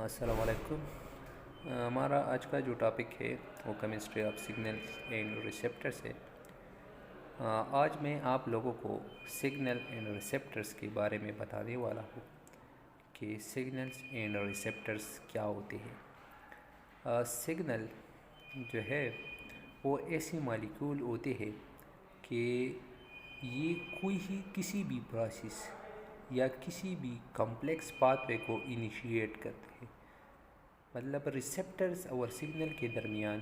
अस्सलाम वालेकुम। हमारा आज का जो टॉपिक है वो chemistry of signal and receptors है। आज मैं आप लोगों को सिग्नल एंड रिसेप्टर्स के बारे में बताने वाला हूँ कि सिग्नल्स एंड रिसेप्टर्स क्या होते हैं। सिग्नल जो है वो ऐसे मॉलिक्यूल होते हैं कि ये कोई ही किसी भी प्रोसेस या किसी भी कॉम्प्लेक्स पाथवे को इनिशिएट करते हैं। मतलब रिसेप्टर्स और सिग्नल के दरमियान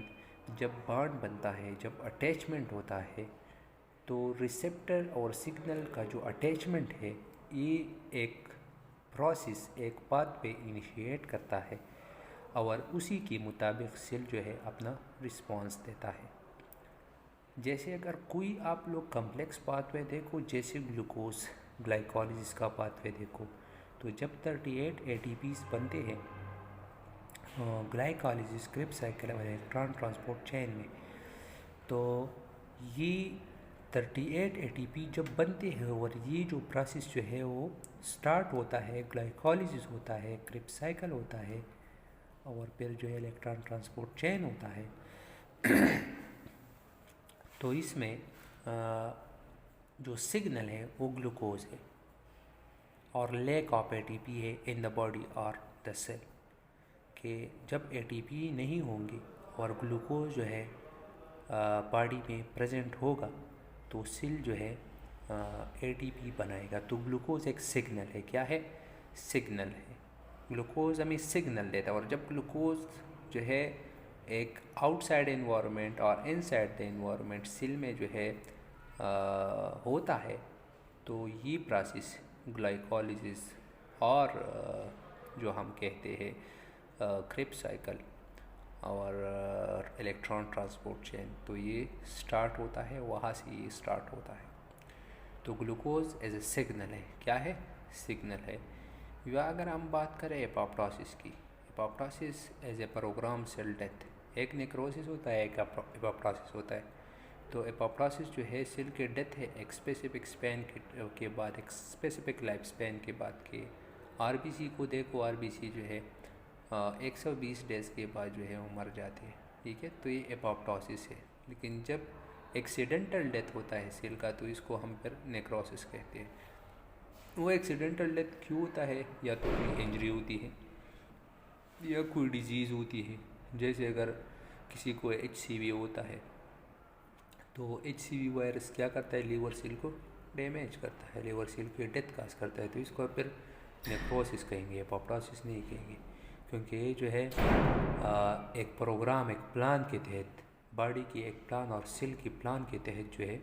जब बॉन्ड बनता है, जब अटैचमेंट होता है, तो रिसेप्टर और सिग्नल का जो अटैचमेंट है ये एक प्रोसेस, एक पाथवे इनिशिएट करता है और उसी के मुताबिक सेल जो है अपना रिस्पॉन्स देता है। जैसे अगर कोई आप लोग कम्प्लेक्स पाथवे देखो, जैसे ग्लूकोज ग्लाइकोलिसिस का पाथवे देखो, तो जब 38 ATPs बनते हैं ग्लाइकोलिसिस क्रिब्स साइकिल और इलेक्ट्रॉन ट्रांसपोर्ट चेन में, तो ये 38 ATP जब बनते हैं और ये जो प्रोसेस जो है वो स्टार्ट होता है, ग्लाइकोलिसिस होता है, क्रिब्स साइकिल होता है और फिर जो है इलेक्ट्रॉन ट्रांसपोर्ट चेन होता है। तो इसमें जो सिग्नल है वो ग्लूकोज है और लैक ऑफ ATP है इन द बॉडी और द सेल, कि जब ATP नहीं होंगे और ग्लूकोज जो है बॉडी में प्रेजेंट होगा तो सेल जो है ATP बनाएगा। तो ग्लूकोज एक सिग्नल है। क्या है? सिग्नल है। ग्लूकोज हमें सिग्नल देता है। और जब ग्लूकोज जो है एक आउटसाइड एनवायरनमेंट और इनसाइड द एनवायरनमेंट सेल में जो है होता है, तो ये प्रोसेस ग्लाइकोलिसिस और जो हम कहते हैं क्रिब्स साइकिल और इलेक्ट्रॉन ट्रांसपोर्ट चेन, तो ये स्टार्ट होता है, वहाँ से ये स्टार्ट होता है। तो ग्लूकोज एज ए सिग्नल है। क्या है? सिग्नल है। या अगर हम बात करें एपोप्टोसिस की, apoptosis as a programme cell death, एक नेक्रोसिस होता है, एक एपोप्टोसिस होता है। तो एपोप्टोसिस जो है सेल के डेथ है एक स्पेसिफिक स्पैन के बाद, एक स्पेसिफिक लाइफ स्पैन के बाद के। आरबीसी को देखो, आरबीसी जो है 120 डेज़ के बाद जो है वो मर जाते हैं। ठीक है, तो ये एपोप्टोसिस है। लेकिन जब एक्सीडेंटल डेथ होता है सेल का, तो इसको हम फिर नेक्रोसिस कहते हैं। वो एक्सीडेंटल डेथ क्यों होता है? या तो कोई इंजरी होती है या कोई डिजीज़ होती है। जैसे अगर किसी को HCV होता है, तो HCV वायरस क्या करता है? लीवर सेल को डैमेज करता है, लीवर सेल की डेथ काज करता है। तो इसको फिर नेक्रोसिस कहेंगे, एपोप्टोसिस नहीं कहेंगे, क्योंकि ये जो है एक प्रोग्राम, एक प्लान के तहत, बॉडी की एक प्लान और सेल की प्लान के तहत जो है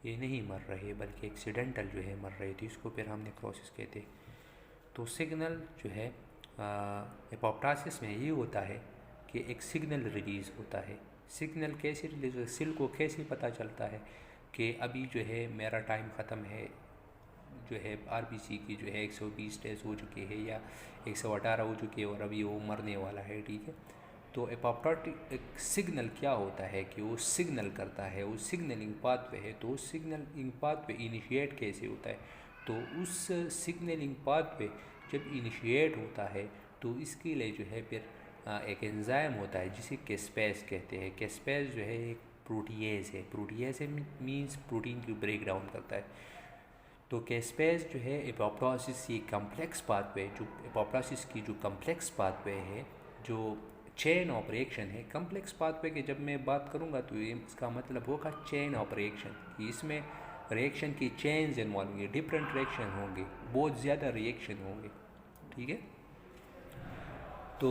ये नहीं मर रहे, बल्कि एक्सीडेंटल जो है मर रहे। तो इसको फिर हम नेक्रोसिस कहते हैं। तो सिग्नल जो है एपोप्टोसिस में ये होता है कि एक सिग्नल रिलीज़ होता है। सिग्नल कैसे रिलीज होता है? सेल को कैसे पता चलता है कि अभी जो है मेरा टाइम ख़त्म है, जो है आरबीसी की जो है 120 डेज हो चुके हैं या 118 हो चुके हैं और अभी वो मरने वाला है। ठीक है, तो एपोप्टोटिक एक सिग्नल क्या होता है कि वो सिग्नल करता है, वो सिग्नलिंग पाथवे है। तो उस सिग्नलिंग पाथवे इनिशिएट कैसे होता है? तो उस सिग्नलिंग पाथवे जब इनिशिएट होता है तो इसके लिए जो है फिर एक एंजाइम होता है जिसे कैस्पेज कहते हैं। कैस्पेज जो है एक प्रोटीएज है। प्रोटीएज मीन्स प्रोटीन की ब्रेक डाउन करता है। तो कैस्पेज जो है एपोप्टोसिस की कम्प्लेक्स पाथवे, जो एपोप्टोसिस की जो कम्प्लेक्स पाथवे है, जो चेन ऑपरेशन है कम्प्लेक्स पाथवे के, जब मैं बात करूँगा तो ये इसका मतलब होगा चेन ऑपरेशन, कि इसमें रिएक्शन की चेन्स इन्वॉल्व होंगे, डिफरेंट रिएक्शन होंगे, बहुत ज़्यादा रिएक्शन होंगे। ठीक है, तो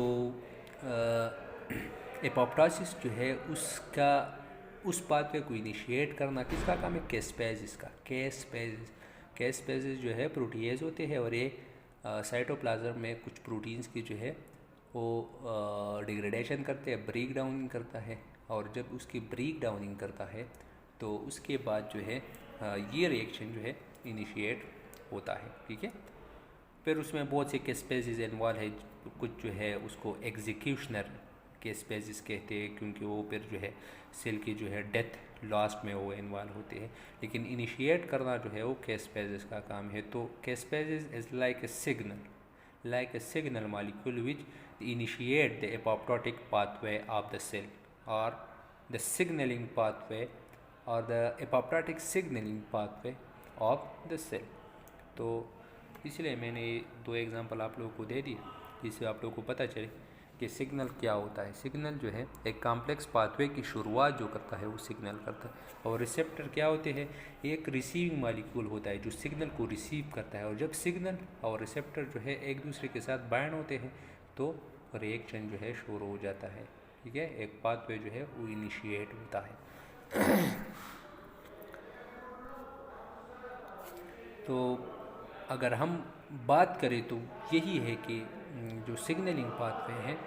एपोप्टोसिस जो है उसका, उस पाथवे को इनिशिएट करना किसका काम है? कैस्पेज का। कैस्पेजेस जो है प्रोटीएज होते हैं और ये साइटोप्लाज्म में कुछ प्रोटीन्स की जो है वो डिग्रेडेशन करते हैं, ब्रेक डाउनिंग करता है। और जब उसकी ब्रेक डाउनिंग करता है तो उसके बाद जो है ये रिएक्शन जो है इनिशिएट होता है। ठीक है, फिर उसमें बहुत से कैस्पेजेस इन्वॉल्व है। कुछ जो है उसको एग्जीक्यूशनर कैस्पेजेस कहते हैं, क्योंकि वो फिर जो है सेल की जो है डेथ लास्ट में वो इन्वॉल्व होते हैं। लेकिन इनिशिएट करना जो है वो कैस्पेजेस का काम है। तो caspases is like a signal like a signal molecule which initiate the apoptotic pathway of the cell, or the signaling pathway or the apoptotic signaling pathway of the cell. तो इसलिए मैंने दो एग्जांपल आप लोगों को दे दिए जिससे आप लोगों को पता चले कि सिग्नल क्या होता है। सिग्नल जो है एक कॉम्प्लेक्स पाथवे की शुरुआत जो करता है वो सिग्नल करता है। और रिसेप्टर क्या होते हैं, एक रिसीविंग मॉलिक्यूल होता है जो सिग्नल को रिसीव करता है। और जब सिग्नल और रिसेप्टर जो है एक दूसरे के साथ बाइंड होते हैं तो रिएक्शन जो है शुरू हो जाता है। ठीक है, एक पाथवे जो है वो इनिशिएट होता है। तो अगर हम बात करें तो यही है कि जो सिग्नलिंग पाथवे है,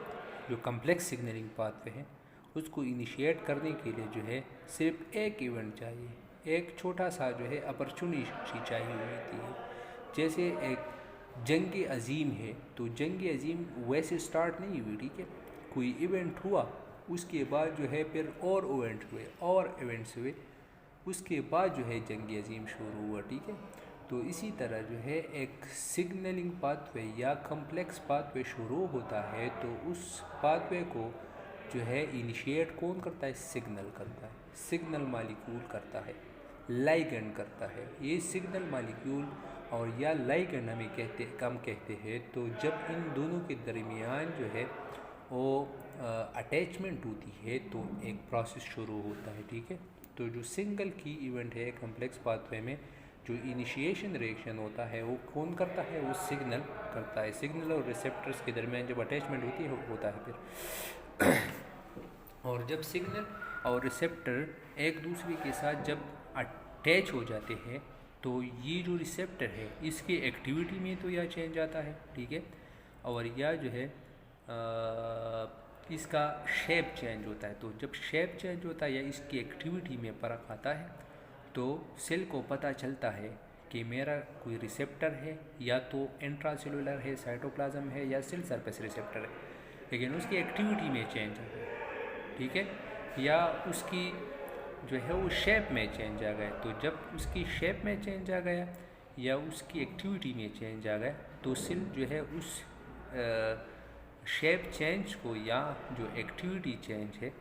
जो कम्प्लेक्स सिग्नलिंग पाथवे है, उसको इनिशिएट करने के लिए जो है सिर्फ एक इवेंट चाहिए, एक छोटा सा जो है अपॉर्चुनिटी चाहिए होती है। जैसे एक जंग अजीम है, तो जंग अजीम वैसे स्टार्ट नहीं हुई, ठीक है, कोई इवेंट हुआ, उसके बाद जो है फिर और इवेंट हुए और इवेंट्स हुए, उसके बाद जो है जंग अजीम शुरू हुआ। ठीक है, तो इसी तरह जो है एक सिग्नलिंग पाथवे या कम्प्लेक्स पाथवे शुरू होता है तो उस पाथवे को जो है इनिशिएट कौन करता है, सिग्नल करता है, सिग्नल मॉलिक्यूल करता है, लाइगेंड करता है। ये सिग्नल मॉलिक्यूल और या लाइगेंड हम कहते हैं। तो जब इन दोनों के दरमियान जो है वो अटैचमेंट होती है तो एक प्रोसेस शुरू होता है। ठीक है, तो जो सिंगल की इवेंट है कम्प्लेक्स पाथवे में, जो इनिशिएशन रिएक्शन होता है वो कौन करता है, वो सिग्नल करता है। सिग्नल और रिसेप्टर्स के दरमियान जब अटैचमेंट होती है होता है फिर और जब सिग्नल और रिसेप्टर एक दूसरे के साथ जब अटैच हो जाते हैं तो ये जो रिसेप्टर है इसकी एक्टिविटी में तो यह चेंज आता है। ठीक है, और यह जो है इसका शेप चेंज होता है। तो जब शेप चेंज होता है या इसकी एक्टिविटी में फ़र्क आता है तो सेल को पता चलता है कि मेरा कोई रिसेप्टर है, या तो इंट्रासेलुलर है, साइटोप्लाज्म है, या सेल सरफेस रिसेप्टर है, लेकिन उसकी एक्टिविटी में चेंज आ गया। ठीक है, या उसकी जो है वो शेप में चेंज आ गया। तो जब उसकी शेप में चेंज आ गया या उसकी एक्टिविटी में चेंज आ गया तो सेल जो है उस शेप चेंज को या जो एक्टिविटी चेंज है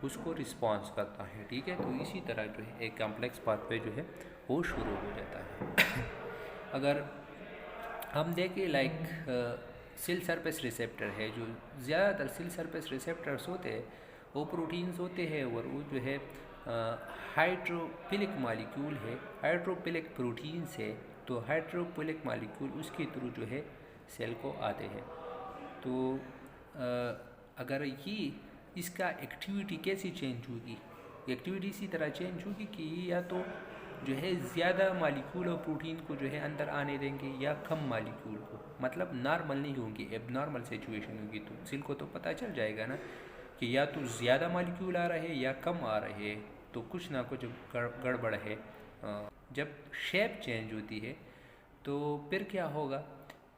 उसको रिस्पॉन्स करता है। ठीक है, तो इसी तरह जो है एक कॉम्प्लेक्स पाथवे जो है वो शुरू हो जाता है। अगर हम देखें लाइक सेल सरफेस रिसेप्टर है, जो ज़्यादातर सेल सरफेस रिसेप्टर्स होते हैं वो प्रोटीन्स होते हैं और वो जो है हाइड्रोफिलिक मॉलिक्यूल है, हाइड्रोफिलिक प्रोटीन्स है। तो हाइड्रोफिलिक मॉलिक्यूल उसके थ्रू जो है सेल को आते हैं। तो अगर ये इसका एक्टिविटी कैसी चेंज होगी, एक्टिविटी इसी तरह चेंज होगी कि या तो जो है ज़्यादा मॉलिक्यूल और प्रोटीन को जो है अंदर आने देंगे या कम मॉलिक्यूल को, मतलब नॉर्मल नहीं होंगी, एबनॉर्मल सिचुएशन होगी। तो सेल को तो पता चल जाएगा ना कि या तो ज़्यादा मॉलिक्यूल आ रहे हैं या कम आ रहे हैं, तो कुछ ना कुछ गड़बड़ है। जब शेप चेंज होती है तो फिर क्या होगा,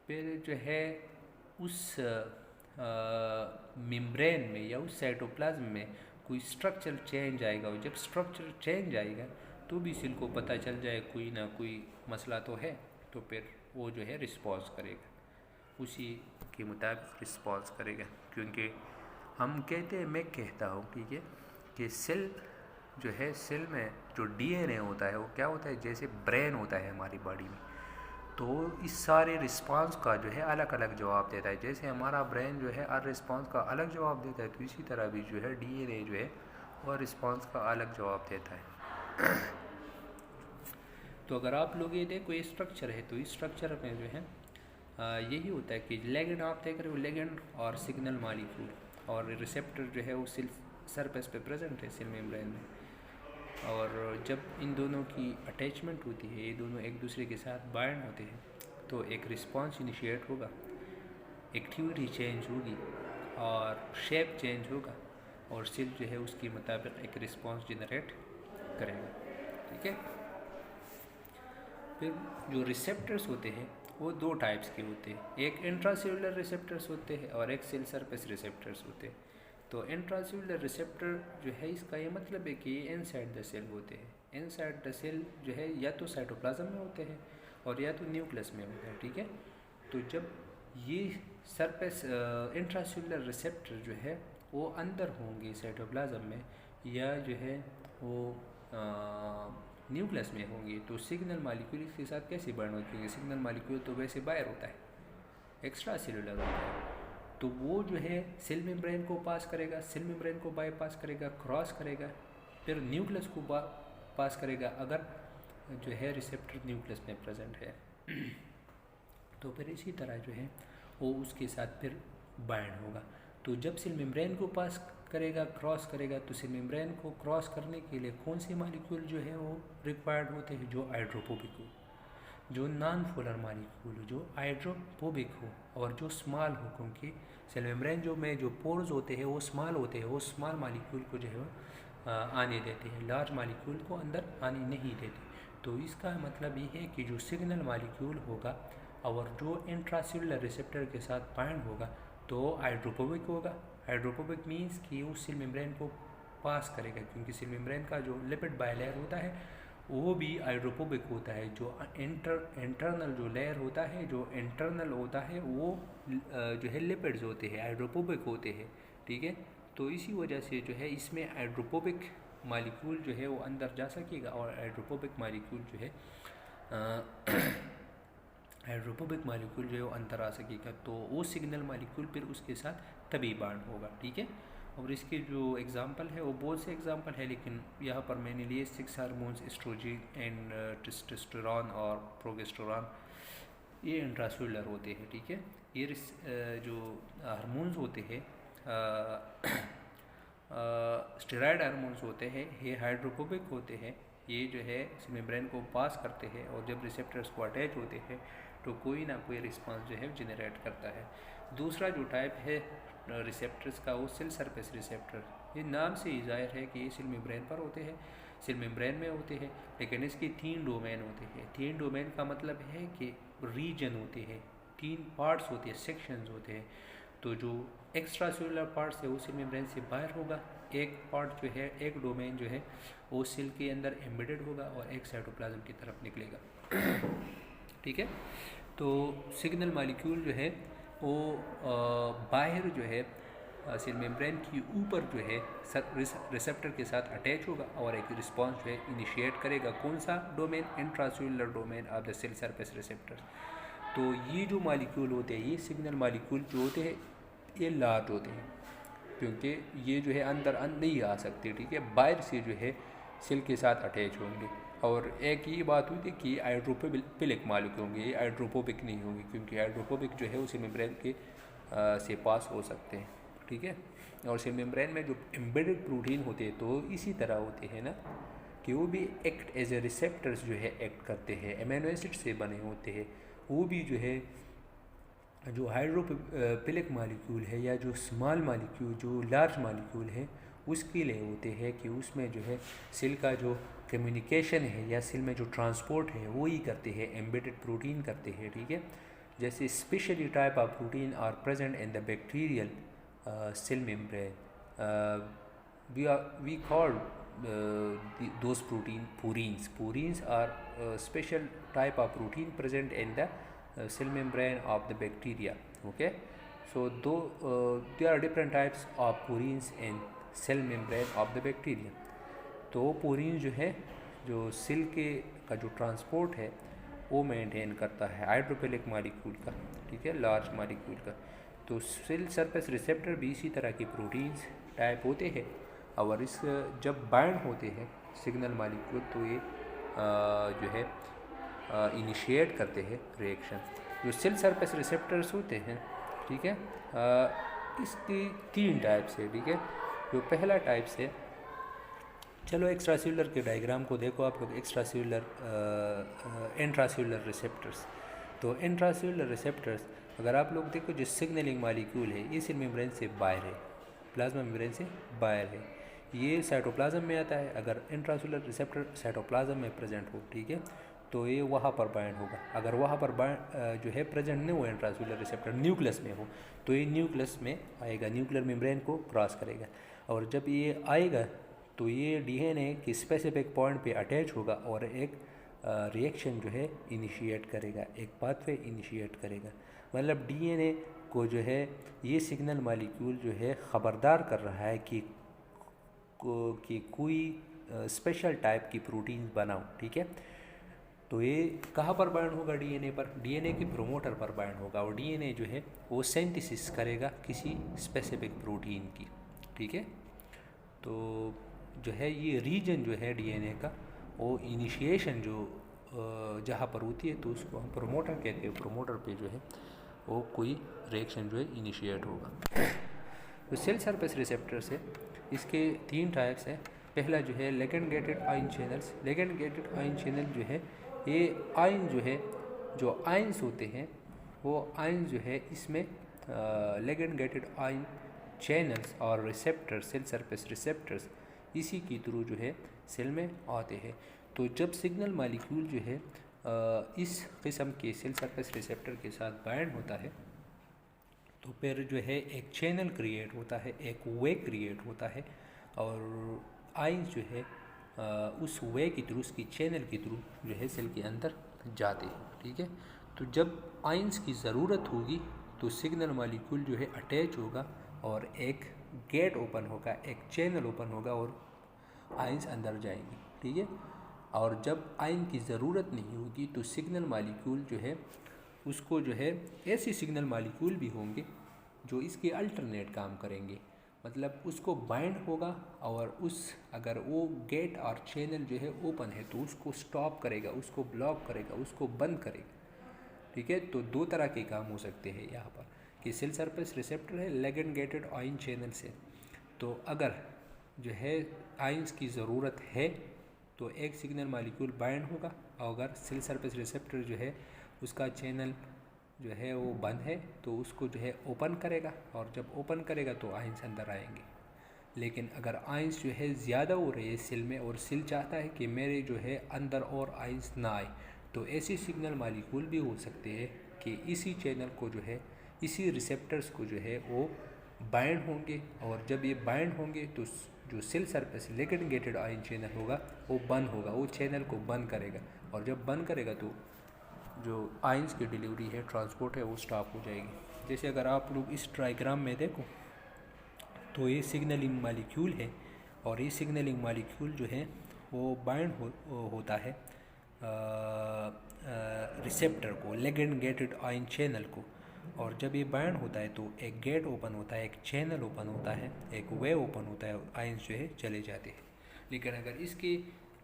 फिर जो है उस मेम्ब्रेन में या उस साइटोप्लाज्म में कोई स्ट्रक्चर चेंज आएगा। और जब स्ट्रक्चर चेंज आएगा तो भी सेल को पता चल जाए कोई ना कोई मसला तो है, तो फिर वो जो है रिस्पॉन्स करेगा, उसी के मुताबिक रिस्पॉन्स करेगा। क्योंकि हम कहते हैं, मैं कहता हूँ ठीक है, कि सेल जो है, सेल में जो डीएनए होता है वो क्या होता है, जैसे ब्रेन होता है हमारी बॉडी में, तो इस सारे रिस्पांस का जो है अलग अलग जवाब देता है। जैसे हमारा ब्रेन जो है हर रिस्पांस का अलग जवाब देता है, तो इसी तरह भी जो है डीएनए जो है वह रिस्पांस का अलग जवाब देता है। तो अगर आप लोग ये देखो ये स्ट्रक्चर है, तो इस स्ट्रक्चर में जो है यही होता है कि लेगेंड आप देख रहे हो, लेगेंड और सिग्नल मॉलिक्यूल और रिसेप्टर जो है वो सेल सरफेस पे प्रेजेंट है सेल मेम्ब्रेन में। और जब इन दोनों की अटैचमेंट होती है, ये दोनों एक दूसरे के साथ बाइंड होते हैं, तो एक रिस्पांस इनिशिएट होगा, एक्टिविटी चेंज होगी और शेप चेंज होगा, और सेल जो है उसके मुताबिक एक रिस्पांस जनरेट करेगा। ठीक है, फिर जो रिसेप्टर्स होते हैं वो दो टाइप्स के होते हैं, एक इंट्रासेलुलर रिसेप्टर्स होते हैं और एक सेल सरफेस रिसेप्टर्स होते हैं। तो इंट्रासेलुलर रिसेप्टर जो है इसका ये मतलब है कि ये इनसाइड द सेल होते हैं। इनसाइड द सेल जो है या तो साइटोप्लाज्म में होते हैं और या तो न्यूक्लियस में होते हैं। ठीक है, तो जब ये सरफेस इंट्रासेलुलर रिसेप्टर जो है वो अंदर होंगे साइटोप्लाज्म में, या जो है वो न्यूक्लियस में होंगे। तो सिग्नल मालिक्यूल के साथ कैसे बाइंड होगी, क्योंकि सिग्नल मालिक्यूल तो वैसे बाहर होता है, एक्स्ट्रा सेलुलर होता है, तो वो जो है सेल मेम्ब्रेन को पास करेगा, सेल मेम्ब्रेन को बाईपास करेगा, क्रॉस करेगा, फिर न्यूक्लियस को पास करेगा अगर जो है रिसेप्टर न्यूक्लियस में प्रेजेंट है। तो फिर इसी तरह जो है वो उसके साथ फिर बाइंड होगा। तो जब सेल मेम्ब्रेन को पास करेगा, क्रॉस करेगा, तो सेल मेम्ब्रेन को क्रॉस करने के लिए कौन से मालिक्यूल जो है वो रिक्वायर्ड होते हैं, जो हाइड्रोफोबिक हो, जो नॉन पोलर मालिक्यूल जो हाइड्रोफोबिक हो और जो स्मॉल हो, क्योंकि सेल मेम्ब्रेन जो पोर्स होते हैं वो स्मॉल होते हैं, वो स्मॉल मालिक्यूल को जो है आने देते हैं, लार्ज मालिक्यूल को अंदर आने नहीं देते। तो इसका मतलब ये है कि जो सिग्नल मालिक्यूल होगा और जो इंट्रासेलुलर रिसेप्टर के साथ बाइंड होगा तो हाइड्रोफोबिक होगा। हाइड्रोफोबिक मीन्स कि वो सेल मेम्ब्रेन को पास करेगा, क्योंकि सेल मेम्ब्रेन का जो लिपिड बायलेयर होता है वो भी हाइड्रोफोबिक होता है। जो इंटरनल जो लेयर होता है, जो इंटरनल होता है वो जो है लिपिड्स होते हैं, हाइड्रोफोबिक होते हैं, ठीक है। तो इसी वजह से जो है इसमें हाइड्रोफोबिक मालिक्यूल जो है वो अंदर जा सकेगा, और हाइड्रोफोबिक मालिक्यूल जो है हाइड्रोफोबिक मालिक्यूल जो है वो अंदर आ सकेगा। तो वो सिग्नल मालिक्यूल फिर उसके साथ तभी बाइंड होगा, ठीक है। और इसके जो एग्जांपल है वो बहुत से एग्जांपल है, लेकिन यहाँ पर मैंने लिए 6 हार्मोन्स, एस्ट्रोजन एंड टेस्टोस्टेरोन और प्रोगेस्टेरोन, ये इंट्रासेलुलर होते हैं, ठीक है। ये जो हार्मोन्स होते हैं स्टेरॉयड हार्मोन्स होते हैं, ये हाइड्रोफोबिक होते हैं, ये जो है मेम्ब्रेन को पास करते हैं, और जब रिसेप्टर्स को अटैच होते हैं तो कोई ना कोई रिस्पांस जो है जनरेट करता है। दूसरा जो टाइप है रिसेप्टर्स का वो सेल सरफेस रिसेप्टर, ये नाम से ही जाहिर है कि ये सेल मेम्ब्रेन पर होते हैं, सेल मेम्ब्रेन में होते हैं, लेकिन इसके 3 डोमेन होते हैं। 3 डोमेन का मतलब है कि रीजन होते हैं, 3 पार्ट्स होते हैं, सेक्शंस होते हैं। तो जो एक्स्ट्रा सेलुलर पार्ट्स है वो सेल मेम्ब्रेन से बाहर होगा, एक पार्ट जो है, एक डोमेन जो है वो सेल के अंदर एम्बेडेड होगा, और एक साइटोप्लाज्म की तरफ निकलेगा, ठीक है। तो सिग्नल मालिक्यूल जो है वो बाहर जो है सेल मेम्ब्रेन की ऊपर जो है रिसेप्टर के साथ अटैच होगा, और एक रिस्पांस जो है इनिशिएट करेगा। कौन सा domain? Intracellular domain of the cell surface receptor. तो ये जो मालिक्यूल होते हैं, ये सिग्नल मालिक्यूल जो होते हैं ये लार्ज होते हैं, क्योंकि ये जो है अंदर नहीं आ सकते, ठीक है, बाहर से जो है सेल के साथ अटैच होंगे। और एक ये बात हुई थी कि हाइड्रोफिलिक मालिक्यूल होंगे, ये हाइड्रोफोबिक नहीं होंगे, क्योंकि हाइड्रोफोबिक जो है वो सेल मेम्ब्रेन के से पास हो सकते हैं, ठीक है। और सेल मेम्ब्रेन में जो एम्बेडेड प्रोटीन होते हैं तो इसी तरह होते हैं ना, कि वो भी एक्ट एज ए रिसेप्टर्स जो है एक्ट करते हैं, अमीनो एसिड से बने होते हैं। वो भी जो है जो हाइड्रोफिलिक मालिक्यूल है, या जो स्मॉल मालिक्यूल, जो लार्ज मालिक्यूल है, उसके लिए होते हैं कि उसमें जो है सेल का जो कम्युनिकेशन है या सेल में जो ट्रांसपोर्ट है वो ही करते हैं, एम्बेडेड प्रोटीन करते हैं, ठीक है। जैसे specially type of protein are present in the bacterial cell membrane, we call those purines are special type of protein present in the cell membrane of the bacteria, okay. So though there are different types of purines in cell membrane of the bacteria. तो पुरीन जो है जो cell के का जो transport है वो maintain करता है हाइड्रोफिलिक मालिक्यूल का, ठीक है, लार्ज मालिक्यूल का। तो सेल सरफेस रिसेप्टर भी इसी तरह की प्रोटीन्स टाइप होते हैं, और इस जब बाइंड होते हैं सिग्नल मालिक्यूल तो ये जो है इनिशिएट करते हैं रिएक्शन। जो सेल सरफेस रिसेप्टर्स होते हैं, ठीक है, इसकी 3 टाइप्स है, ठीक है। जो पहला टाइप्स है, चलो एक्स्ट्रासेलुलर के डायग्राम को देखो आप लोग, इंट्रासेलुलर रिसेप्टर्स। तो इंट्रासेलुलर रिसेप्टर्स अगर आप लोग देखो, जो सिग्नलिंग मालिक्यूल है ये सेल मेम्ब्रेन से बाहर है, प्लाज्मा मेम्ब्रेन से बाहर है, ये साइटोप्लाज्म में आता है। अगर इंट्रासेलुलर रिसेप्टर साइटोप्लाज्म में प्रेजेंट हो, ठीक है, तो ये वहाँ पर बाइंड होगा। अगर वहाँ पर जो है प्रेजेंट नहीं हो इंट्रासेलुलर रिसेप्टर, न्यूक्लियस में हो, तो ये न्यूक्लियस में आएगा, न्यूक्लियर मेम्ब्रेन को क्रॉस करेगा, और जब ये आएगा तो ये डीएनए के स्पेसिफिक पॉइंट पे अटैच होगा और एक रिएक्शन जो है इनिशिएट करेगा, एक पाथवे इनिशिएट करेगा। मतलब डीएनए को जो है ये सिग्नल मॉलिक्यूल जो है ख़बरदार कर रहा है कि कोई स्पेशल टाइप की प्रोटीन बनाओ, ठीक है। तो ये कहाँ पर बाइंड होगा? डीएनए पर, डीएनए के प्रोमोटर पर बाइंड होगा और डीएनए जो है वो सिंथेसिस करेगा किसी स्पेसिफिक प्रोटीन की, ठीक है। तो जो है ये रीजन जो है डीएनए का, वो इनिशिएशन जो जहाँ पर होती है तो उसको हम प्रोमोटर कहते हैं। प्रोमोटर पे जो है वो कोई रिएक्शन जो है इनिशिएट होगा। तो सेल सरफेस रिसेप्टर्स है, इसके 3 टाइप्स हैं। पहला जो है ligand gated ion channels. Ligand gated ion channel जो है ये आयन जो है, जो आयंस होते हैं वो आयन जो है इसमें लिगैंड गेटेड आयन चैनल्स और रिसेप्टर, सेल सरफेस रिसेप्टर्स इसी के थ्रू जो है सेल में आते हैं। तो जब सिग्नल मॉलिक्यूल जो है इस किस्म के सेल सरफेस रिसेप्टर के साथ बाइंड होता है तो फिर जो है एक चैनल क्रिएट होता है, एक वे क्रिएट होता है और आयंस जो है उस वे के थ्रू, उसकी चैनल के थ्रू जो है सेल के अंदर जाते हैं, ठीक है। तो जब आयंस की ज़रूरत होगी तो सिग्नल मॉलिक्यूल जो है अटैच होगा और एक गेट ओपन होगा, एक चैनल ओपन होगा और आयंस अंदर जाएंगे, ठीक है। और जब आयन की ज़रूरत नहीं होगी तो सिग्नल मॉलिक्यूल जो है उसको जो है ऐसे सिग्नल मॉलिक्यूल भी होंगे जो इसके अल्टरनेट काम करेंगे, मतलब उसको बाइंड होगा और उस अगर वो गेट और चैनल जो है ओपन है तो उसको स्टॉप करेगा, उसको ब्लॉक करेगा, उसको बंद करेगा, ठीक है। तो 2 तरह के काम हो सकते हैं यहाँ पर कि सेल सरफेस रिसेप्टर है लिगैंड गेटेड आयन चैनल से। तो अगर जो है आयंस की ज़रूरत है तो एक सिग्नल मॉलिक्यूल बाइंड होगा और अगर सेल सरफेस रिसेप्टर जो है उसका चैनल जो है वो बंद है तो उसको जो है ओपन करेगा और जब ओपन करेगा तो आयंस अंदर आएंगे। लेकिन अगर आयंस जो है ज़्यादा हो रही है सेल में और सेल चाहता है कि मेरे जो है अंदर और आयंस ना आए तो ऐसे सिग्नल मॉलिक्यूल भी हो सकते हैं कि इसी चैनल को जो है, इसी रिसेप्टर्स को जो है वो बाइंड होंगे और जब ये बाइंड होंगे तो जो cell surface ligand gated ion channel होगा वो बंद होगा, वो चैनल को बंद करेगा और जब बंद करेगा तो जो आयंस की डिलीवरी है, ट्रांसपोर्ट है, वो स्टॉप हो जाएगी। जैसे अगर आप लोग इस डायग्राम में देखो तो ये सिग्नलिंग मॉलिक्यूल है और ये सिग्नलिंग मॉलिक्यूल जो है वो बाइंड होता है रिसेप्टर को, लिगैंड गेटेड आयन चैनल को, और जब ये बाइंड होता है तो एक गेट ओपन होता है, एक चैनल ओपन होता है, एक वे ओपन होता है, आयंस जो है चले जाते हैं। लेकिन अगर इसके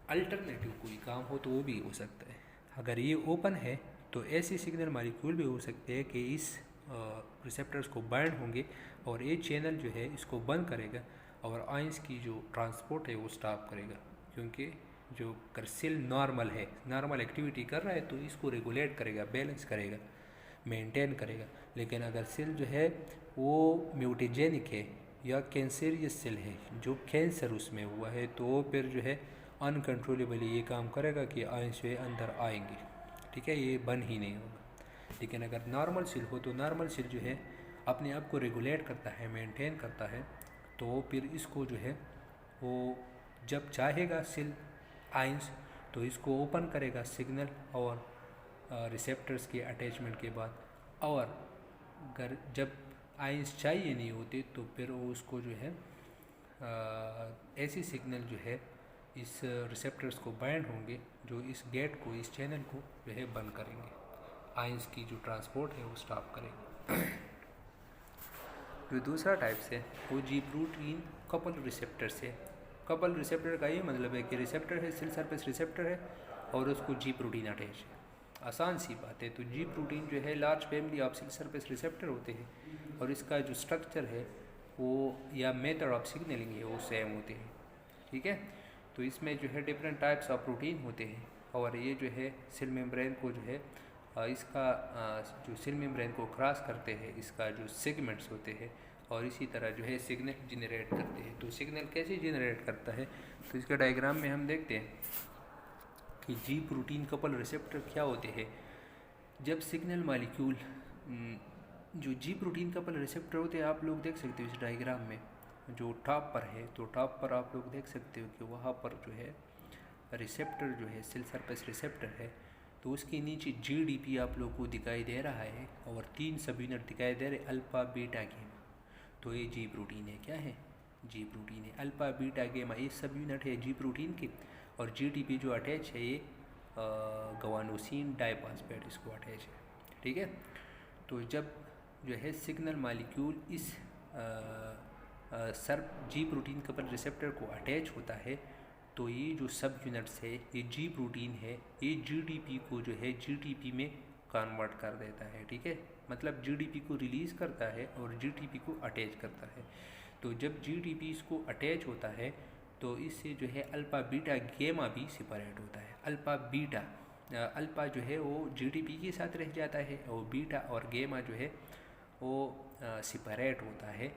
अल्टरनेटिव कोई काम हो तो वो भी हो सकता है। अगर ये ओपन है तो ऐसे सिग्नल मॉलिक्यूल भी हो सकते हैं कि इस रिसेप्टर्स को बाइंड होंगे और ये चैनल जो है इसको बंद करेगा और आयंस की जो ट्रांसपोर्ट है वो स्टॉप करेगा, क्योंकि जो अगर सेल नॉर्मल है, नॉर्मल एक्टिविटी कर रहा है तो इसको रेगुलेट करेगा, बैलेंस करेगा, मेंटेन करेगा। लेकिन अगर सेल जो है वो म्यूटेजेनिक है या कैंसरियस सेल है, जो कैंसर उसमें हुआ है, तो फिर जो है अनकंट्रोलेबली ये काम करेगा कि आयंस जो है अंदर आएंगे, ठीक है, ये बंद ही नहीं होगा। लेकिन अगर नॉर्मल सेल हो तो नॉर्मल सेल जो है अपने आप को रेगुलेट करता है, मेंटेन करता है, तो फिर इसको जो है वो जब चाहेगा सेल आयंस तो इसको ओपन करेगा सिग्नल और रिसेप्टर्स के अटैचमेंट के बाद, और अगर जब आयंस चाहिए नहीं होते तो फिर वो उसको जो है ऐसी सिग्नल जो है इस रिसेप्टर्स को बाइंड होंगे जो इस गेट को, इस चैनल को जो है बंद करेंगे, आयंस की जो ट्रांसपोर्ट है वो स्टॉप करेंगे। जो दूसरा टाइप्स है वो जी प्रोटीन कपल रिसेप्टर से। कपल रिसेप्टर का ये मतलब है कि रिसेप्टर है, सेल सरफेस रिसेप्टर है और उसको जी प्रोटीन अटैच है। आसान सी बात है। तो जी प्रोटीन जो है large family of cell surface receptor होते हैं और इसका जो स्ट्रक्चर है वो या मेथड ऑफ सिग्नलिंग है वो सेम होते हैं, ठीक है। तो इसमें जो है डिफरेंट टाइप्स ऑफ प्रोटीन होते हैं और ये जो है सेल मेम्ब्रेन को जो है इसका जो सेल मेम्ब्रेन को क्रॉस करते हैं, इसका जो सेगमेंट्स होते हैं और इसी तरह जो है सिग्नल जनरेट करते हैं। तो सिग्नल कैसे जनरेट करता है, तो इसके डायग्राम में हम देखते हैं कि जी प्रोटीन कपल रिसेप्टर क्या होते हैं। जब सिग्नल मॉलिक्यूल जो जी प्रोटीन कपल रिसेप्टर होते हैं, आप लोग देख सकते हो इस डायग्राम में जो टॉप पर है, तो टॉप पर आप लोग देख सकते हो कि वहाँ पर जो है रिसेप्टर जो है सेल सरफेस रिसेप्टर है, तो उसके नीचे GDP आप लोग को दिखाई दे रहा है और 3 सब यूनिट दिखाई दे रहे, अल्फा बीटा गेमा। तो ये जी प्रोटीन है, क्या है? जी प्रोटीन है। अल्फा बीटा गेमा ये सब यूनिट है जी प्रोटीन की, और GDP जो अटैच है ये गवानोसिन डाइफॉस्फेट इसको अटैच है, ठीक है। तो जब जो है सिग्नल मॉलिक्यूल इस सर्व जी प्रोटीन कपल रिसेप्टर को अटैच होता है, तो ये जो सब यूनिट्स है ये जी प्रोटीन है, ये GDP को जो है GTP में कन्वर्ट कर देता है, ठीक है। मतलब GDP को रिलीज़ करता है और GTP को अटैच करता है। तो जब GDP इसको अटैच होता है तो इससे जो है अल्फा बीटा गेमा भी सेपरेट होता है। अल्फा बीटा अल्फा जो है वो GDP के साथ रह जाता है और बीटा और गेमा जो है वो सेपरेट होता है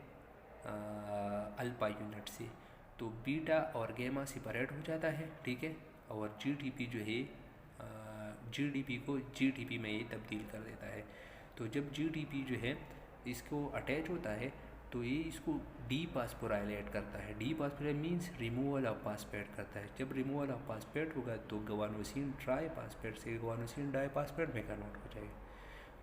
अल्फा यूनिट से। तो बीटा और गेमा सेपरेट हो जाता है, ठीक है। और GDP जो है GDP को GTP में ये तब्दील कर देता है। तो जब GDP जो है इसको अटैच होता है तो ये इसको डीफॉस्फोराइलेट करता है। डीफॉस्फोराइलेट मीन्स रिमूवल ऑफ फॉस्फेट करता है। जब रिमूवल ऑफ फॉस्फेट होगा तो गवानोसिन ट्राइफॉस्फेट से गवानोसिन डाइफॉस्फेट में कन्वर्ट हो जाएगा।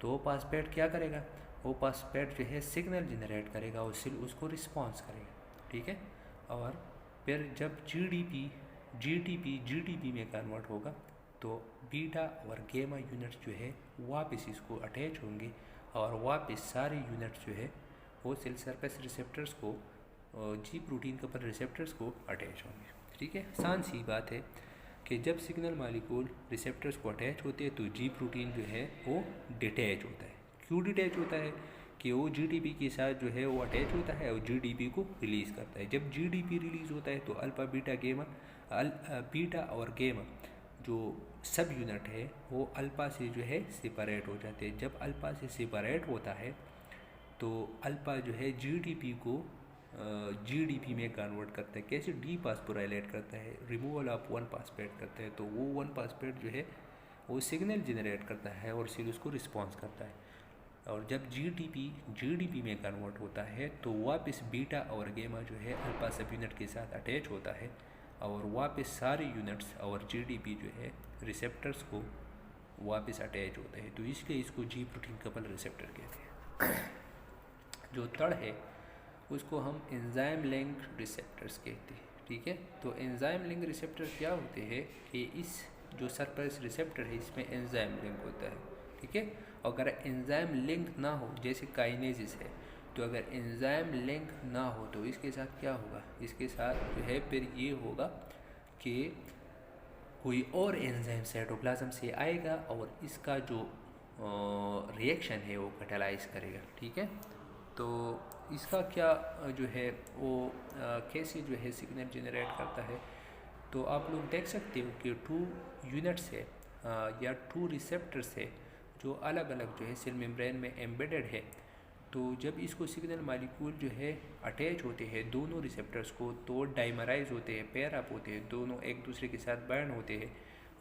तो वो फॉस्फेट क्या करेगा? वो फॉस्फेट जो है सिग्नल जनरेट करेगा और सेल उसको रिस्पॉन्स करेगा, ठीक है। और फिर जब GDP में कन्वर्ट होगा तो बीटा और गेमा यूनिट्स जो है वापस इसको अटैच होंगे और वापस सारे यूनिट्स जो है वो सेल सरफेस रिसेप्टर्स को जी प्रोटीन कपल रिसेप्टर्स को अटैच होंगे, ठीक है। आसान सी बात है कि जब सिग्नल मॉलिक्यूल रिसेप्टर्स को अटैच होते हैं तो जी प्रोटीन जो है वो डिटैच होता है। क्यों डिटैच होता है? कि वो GDP के साथ जो है वो अटैच होता है और GDP को रिलीज़ करता है। जब GDP रिलीज़ होता है तो अल्फा बीटा गेमा बीटा और गेमा जो सब यूनिट है वो अल्फा से जो है सेपरेट हो जाते हैं। जब अल्फा से सेपरेट होता है तो अल्फा जो है GDP को GDP में कन्वर्ट करता है। कैसे? डीफॉस्फोराइलेट करता है, रिमूवल ऑफ वन फॉस्फेट करता है। तो वो वन फॉस्फेट जो है वो सिग्नल जनरेट करता है और सेल उसको रिस्पॉन्स करता है। और जब GDP में कन्वर्ट होता है तो वापस बीटा और गेमा जो है अल्फा सब यूनिट के साथ अटैच होता है और वापस सारे यूनिट्स और GDP जो है रिसेप्टर्स को वापस अटैच होते हैं। तो इसलिए इसको जी प्रोटीन कपल रिसेप्टर कहते हैं। जो तड़ है उसको हम एंजाइम लिंक रिसेप्टर्स कहते हैं, ठीक है। तो एंजाइम लिंक रिसेप्टर क्या होते हैं कि इस जो सरफेस रिसेप्टर है इसमें एंजाइम लिंक होता है, ठीक है। अगर एंजाइम लिंक ना हो, जैसे काइनेसिस है, तो अगर एंजाइम लिंक ना हो तो इसके साथ क्या होगा? इसके साथ जो है फिर ये होगा कि कोई और एंजाइम साइटोप्लाज्म से आएगा और इसका जो रिएक्शन है वो कैटालाइज करेगा, ठीक है। तो इसका क्या जो है वो कैसे जो है सिग्नल जनरेट करता है? तो आप लोग देख सकते हो कि 2 यूनिट्स है या 2 रिसेप्टर्स है जो अलग अलग जो है सेल मेम्ब्रेन में एम्बेडेड है। तो जब इसको सिग्नल मॉलिक्यूल जो है अटैच होते हैं दोनों रिसेप्टर्स को, तो डाइमराइज होते हैं, पेयर अप होते हैं, दोनों एक दूसरे के साथ बाइंड होते हैं।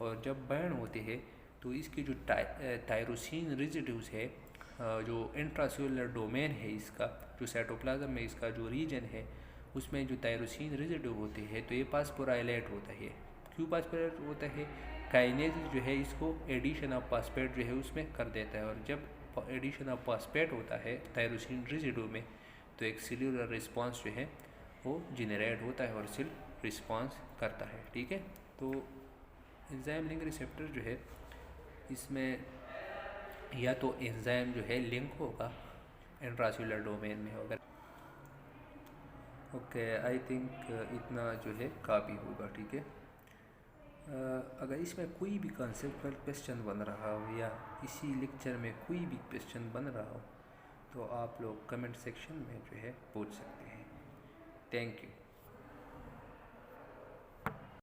और जब बाइंड होते हैं तो इसके जो टायरोसिन रेजिड्यूज है, जो इंट्रासेलुलर डोमेन है इसका, जो साइटोप्लाज्म में इसका जो रीजन है उसमें जो टायरोसिन रेजिड्यू होते हैं तो ये फॉस्फोराइलेट होता है। क्यों फॉस्फोराइलेट होता है? काइनेसिस जो है इसको एडिशन ऑफ फॉस्फेट जो है उसमें कर देता है, और जब एडिशन ऑफ फॉस्फेट होता है टायरोसिन रेजिड्यू में तो एक सेल्यूलर रिस्पांस जो है वो जनरेट होता है और सेल रिस्पांस करता है, ठीक है। तो एंजाइम लिंक रिसेप्टर जो है इसमें या तो एंजाइम जो है लिंक होगा इंट्रासेलुलर डोमेन में होगा। ओके, आई थिंक इतना जो है काफ़ी होगा, ठीक है। अगर इसमें कोई भी कॉन्सेप्चुअल क्वेश्चन बन रहा हो या इसी लेक्चर में कोई भी क्वेश्चन बन रहा हो तो आप लोग कमेंट सेक्शन में जो है पूछ सकते हैं। Thank you.